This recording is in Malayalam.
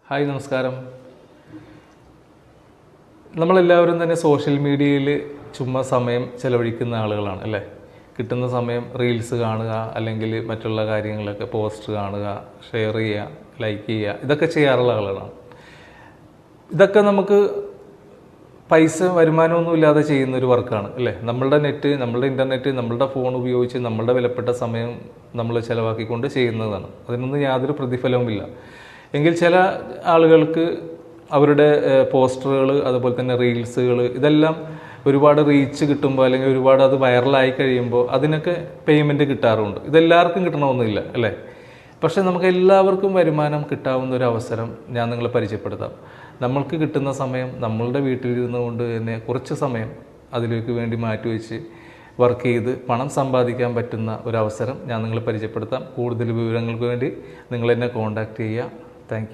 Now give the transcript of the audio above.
ഹായ് നമസ്കാരം. നമ്മളെല്ലാവരും തന്നെ സോഷ്യൽ മീഡിയയിൽ ചുമ്മാ സമയം ചിലവഴിക്കുന്ന ആളുകളാണ് അല്ലേ? കിട്ടുന്ന സമയം റീൽസ് കാണുക, അല്ലെങ്കിൽ മറ്റുള്ള കാര്യങ്ങളൊക്കെ പോസ്റ്റ് കാണുക, ഷെയർ ചെയ്യുക, ലൈക്ക് ചെയ്യുക, ഇതൊക്കെ ചെയ്യാറുള്ള ആളുകളാണ്. ഇതൊക്കെ നമുക്ക് പൈസ വരുമാനമൊന്നും ഇല്ലാതെ ചെയ്യുന്നൊരു വർക്കാണ് അല്ലേ? നമ്മളുടെ നെറ്റ്, നമ്മളുടെ ഇൻ്റർനെറ്റ്, നമ്മളുടെ ഫോൺ ഉപയോഗിച്ച് നമ്മളുടെ വിലപ്പെട്ട സമയം നമ്മൾ ചിലവാക്കിക്കൊണ്ട് ചെയ്യുന്നതാണ്. അതിനൊന്നും യാതൊരു പ്രതിഫലവുമില്ല. എങ്കിൽ ചില ആളുകൾക്ക് അവരുടെ പോസ്റ്ററുകൾ, അതുപോലെ തന്നെ റീൽസുകൾ, ഇതെല്ലാം ഒരുപാട് റീച്ച് കിട്ടുമ്പോൾ അല്ലെങ്കിൽ ഒരുപാട് അത് വൈറലായി കഴിയുമ്പോൾ അതിനൊക്കെ പേയ്മെൻറ്റ് കിട്ടാറുണ്ട്. ഇതെല്ലാവർക്കും കിട്ടണമെന്നില്ല അല്ലേ? പക്ഷേ നമുക്ക് എല്ലാവർക്കും വരുമാനം കിട്ടാവുന്ന ഒരു അവസരം ഞാൻ നിങ്ങളെ പരിചയപ്പെടുത്താം. നമ്മൾക്ക് കിട്ടുന്ന സമയം നമ്മളുടെ വീട്ടിലിരുന്നു കൊണ്ട് തന്നെ കുറച്ച് സമയം അതിലേക്ക് വേണ്ടി മാറ്റിവെച്ച് വർക്ക് ചെയ്ത് പണം സമ്പാദിക്കാൻ പറ്റുന്ന ഒരവസരം ഞാൻ നിങ്ങളെ പരിചയപ്പെടുത്താം. കൂടുതൽ വിവരങ്ങൾക്ക് വേണ്ടി നിങ്ങൾ എന്നെ കോൺടാക്റ്റ് ചെയ്യുക.